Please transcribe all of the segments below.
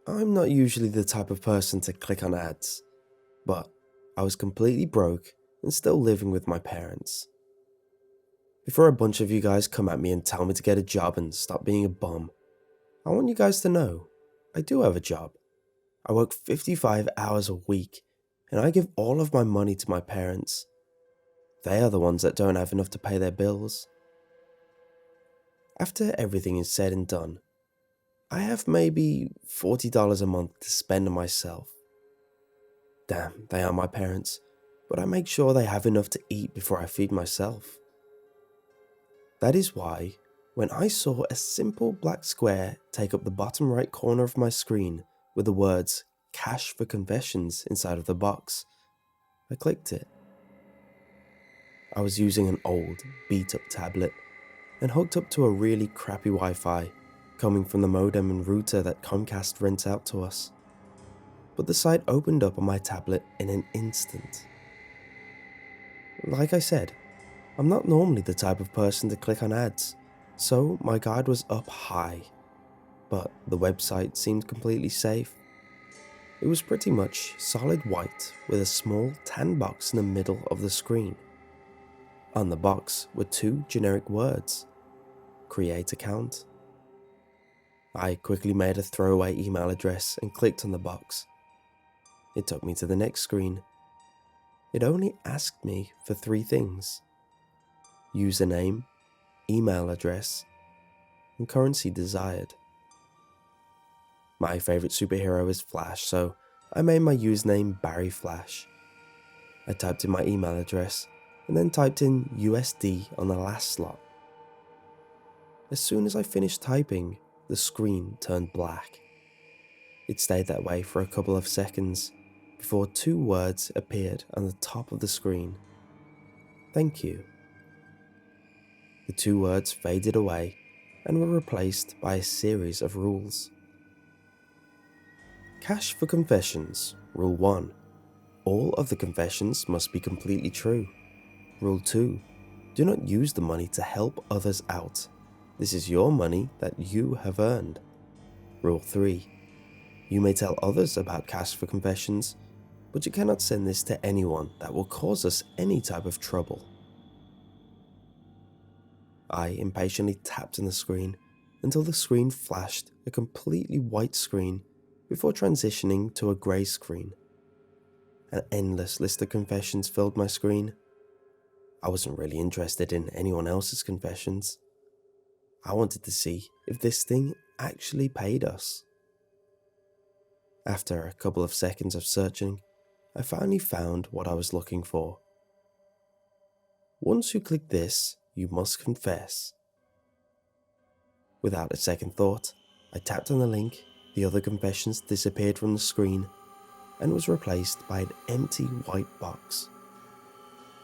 I'm not usually the type of person to click on ads, but I was completely broke and still living with my parents. Before a bunch of you guys come at me and tell me to get a job and stop being a bum, I want you guys to know I do have a job. I work 55 hours a week and I give all of my money to my parents. They are the ones that don't have enough to pay their bills. After everything is said and done, I have maybe $40 a month to spend on myself. Damn, they are my parents, but I make sure they have enough to eat before I feed myself. That is why, when I saw a simple black square take up the bottom right corner of my screen with the words "Cash for Confessions" inside of the box, I clicked it. I was using an old, beat-up tablet and hooked up to a really crappy Wi-Fi coming from the modem and router that Comcast rents out to us. But the site opened up on my tablet in an instant. Like I said, I'm not normally the type of person to click on ads, so my guard was up high, but the website seemed completely safe. It was pretty much solid white with a small tan box in the middle of the screen. On the box were two generic words: create account. I quickly made a throwaway email address and clicked on the box. It took me to the next screen. It only asked me for three things: username, email address, and currency desired. My favourite superhero is Flash, so I made my username Barry Flash. I typed in my email address and then typed in USD on the last slot. As soon as I finished typing, the screen turned black. It stayed that way for a couple of seconds before two words appeared on the top of the screen: thank you. The two words faded away and were replaced by a series of rules. Cash for confessions. Rule 1. All of the confessions must be completely true. Rule 2. Do not use the money to help others out. This is your money that you have earned. Rule 3. You may tell others about cash for confessions, but you cannot send this to anyone that will cause us any type of trouble. I impatiently tapped on the screen until the screen flashed a completely white screen before transitioning to a grey screen. An endless list of confessions filled my screen. I wasn't really interested in anyone else's confessions. I wanted to see if this thing actually paid us. After a couple of seconds of searching, I finally found what I was looking for. Once you click this, you must confess. Without a second thought, I tapped on the link, the other confessions disappeared from the screen and was replaced by an empty white box.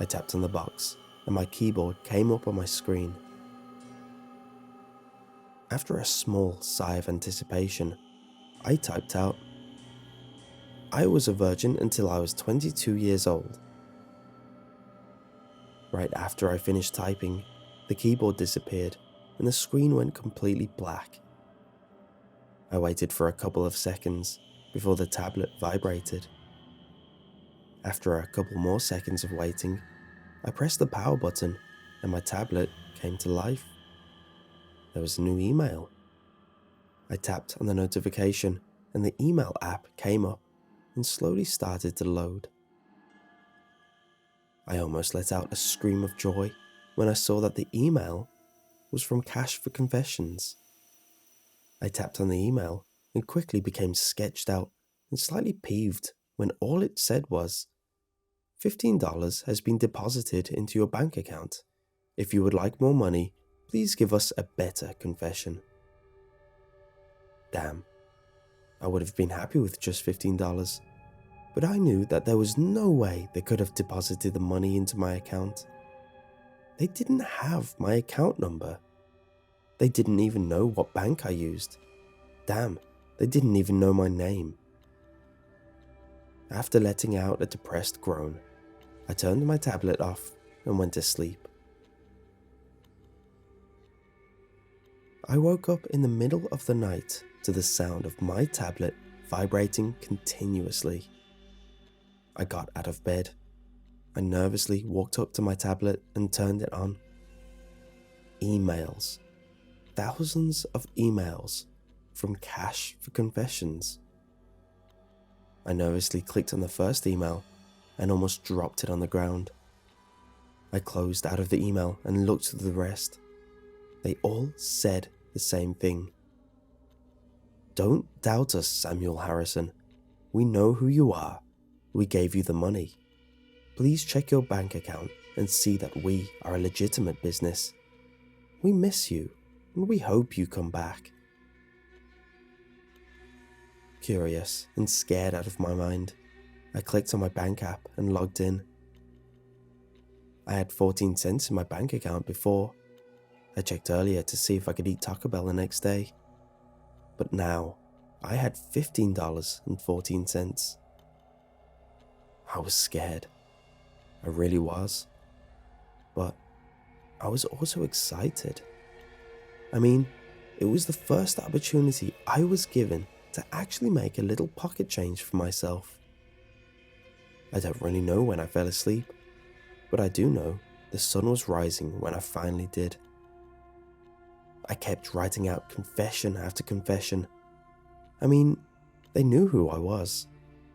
I tapped on the box and my keyboard came up on my screen. After a small sigh of anticipation, I typed out, I was a virgin until I was 22 years old. Right after I finished typing, the keyboard disappeared and the screen went completely black. I waited for a couple of seconds before the tablet vibrated. After a couple more seconds of waiting, I pressed the power button and my tablet came to life. There was a new email. I tapped on the notification and the email app came up and slowly started to load. I almost let out a scream of joy when I saw that the email was from Cash for Confessions. I tapped on the email and quickly became sketched out and slightly peeved when all it said was, $15 has been deposited into your bank account. If you would like more money, please give us a better confession. Damn, I would have been happy with just $15, but I knew that there was no way they could have deposited the money into my account. They didn't have my account number. They didn't even know what bank I used. Damn, they didn't even know my name. After letting out a depressed groan, I turned my tablet off and went to sleep. I woke up in the middle of the night to the sound of my tablet vibrating continuously. I got out of bed. I nervously walked up to my tablet and turned it on. Emails. Thousands of emails from Cash for Confessions. I nervously clicked on the first email and almost dropped it on the ground. I closed out of the email and looked through the rest. They all said the same thing. Don't doubt us, Samuel Harrison. We know who you are. We gave you the money. Please check your bank account and see that we are a legitimate business. We miss you and we hope you come back. Curious and scared out of my mind, I clicked on my bank app and logged in. I had 14 cents in my bank account before. I checked earlier to see if I could eat Taco Bell the next day. But now, I had $15.14. I was scared. I really was. But I was also excited. I mean, it was the first opportunity I was given to actually make a little pocket change for myself. I don't really know when I fell asleep, but I do know the sun was rising when I finally did. I kept writing out confession after confession. I mean, they knew who I was,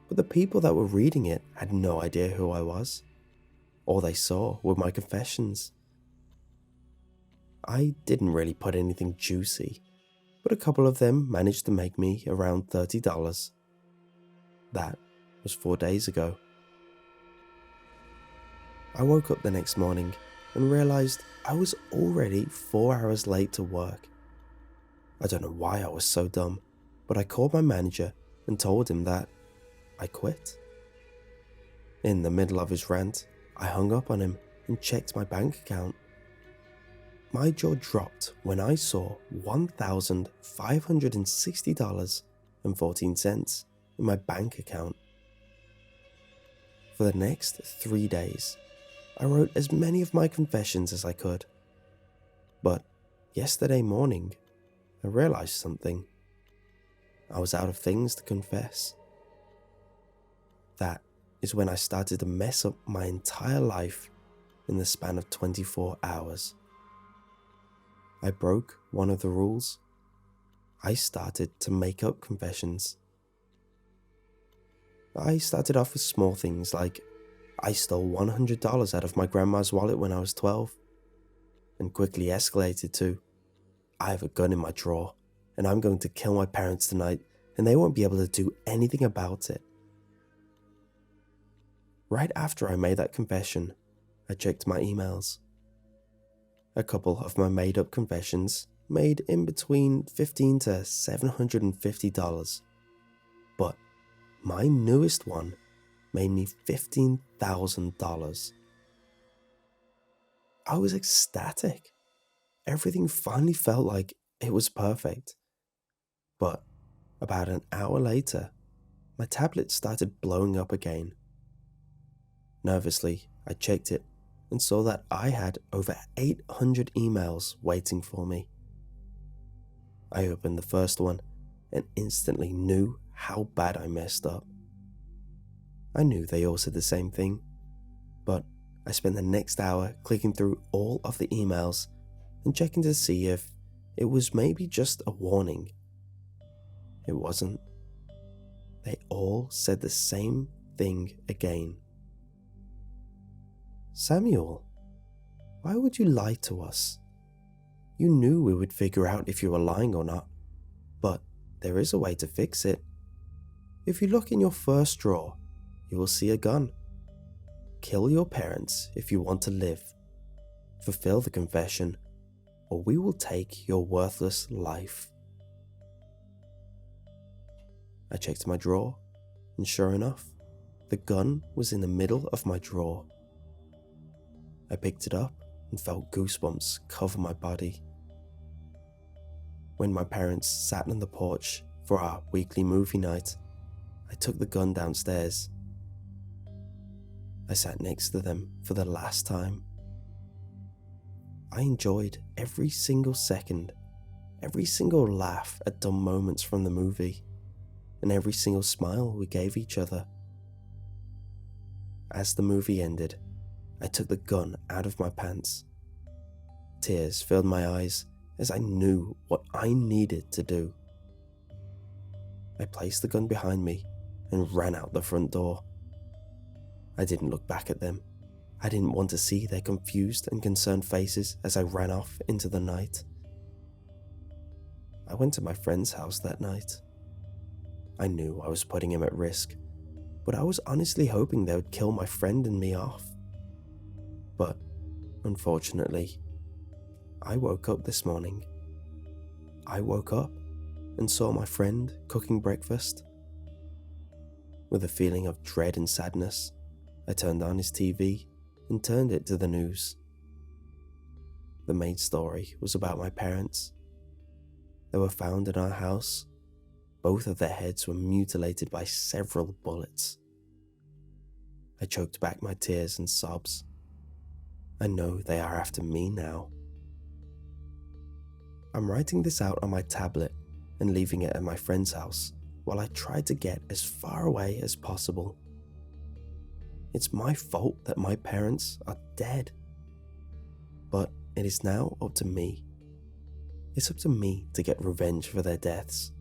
but the people that were reading it had no idea who I was. All they saw were my confessions. I didn't really put anything juicy, but a couple of them managed to make me around $30. That was 4 days ago. I woke up the next morning and realized I was already 4 hours late to work. I don't know why I was so dumb, but I called my manager and told him that I quit. In the middle of his rant, I hung up on him and checked my bank account. My jaw dropped when I saw $1,560.14 in my bank account. For the next 3 days, I wrote as many of my confessions as I could. But yesterday morning, I realized something. I was out of things to confess. That is when I started to mess up my entire life in the span of 24 hours. I broke one of the rules. I started to make up confessions. I started off with small things like I stole $100 out of my grandma's wallet when I was 12, and quickly escalated to I have a gun in my drawer and I'm going to kill my parents tonight and they won't be able to do anything about it. Right after I made that confession, I checked my emails. A couple of my made-up confessions made in between $15 to $750, but my newest one made me $15,000. I was ecstatic. Everything finally felt like it was perfect. But about an hour later, my tablet started blowing up again. Nervously, I checked it and saw that I had over 800 emails waiting for me. I opened the first one and instantly knew how bad I messed up. I knew they all said the same thing, but I spent the next hour clicking through all of the emails and checking to see if it was maybe just a warning. It wasn't. They all said the same thing again. Samuel, why would you lie to us? You knew we would figure out if you were lying or not, but there is a way to fix it. If you look in your first drawer, you will see a gun. Kill your parents if you want to live. Fulfill the confession, or we will take your worthless life. I checked my drawer, and sure enough, the gun was in the middle of my drawer. I picked it up and felt goosebumps cover my body. When my parents sat on the porch for our weekly movie night, I took the gun downstairs. I sat next to them for the last time. I enjoyed every single second, every single laugh at dumb moments from the movie, and every single smile we gave each other. As the movie ended, I took the gun out of my pants. Tears filled my eyes as I knew what I needed to do. I placed the gun behind me and ran out the front door. I didn't look back at them. I didn't want to see their confused and concerned faces as I ran off into the night. I went to my friend's house that night. I knew I was putting him at risk, but I was honestly hoping they would kill my friend and me off. But, unfortunately, I woke up this morning. I woke up and saw my friend cooking breakfast. With a feeling of dread and sadness, I turned on his TV and turned it to the news. The main story was about my parents. They were found in our house. Both of their heads were mutilated by several bullets. I choked back my tears and sobs. I know they are after me now. I'm writing this out on my tablet and leaving it at my friend's house while I try to get as far away as possible. It's my fault that my parents are dead. But it is now up to me. It's up to me to get revenge for their deaths.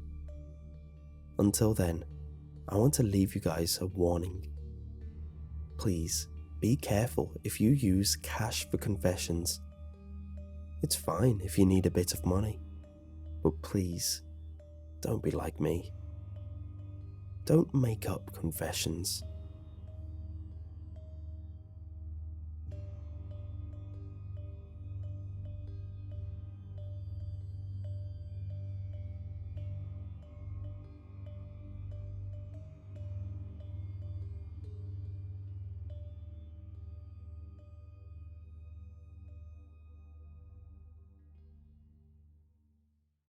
Until then, I want to leave you guys a warning. Please, be careful if you use cash for confessions. It's fine if you need a bit of money, but please, don't be like me. Don't make up confessions.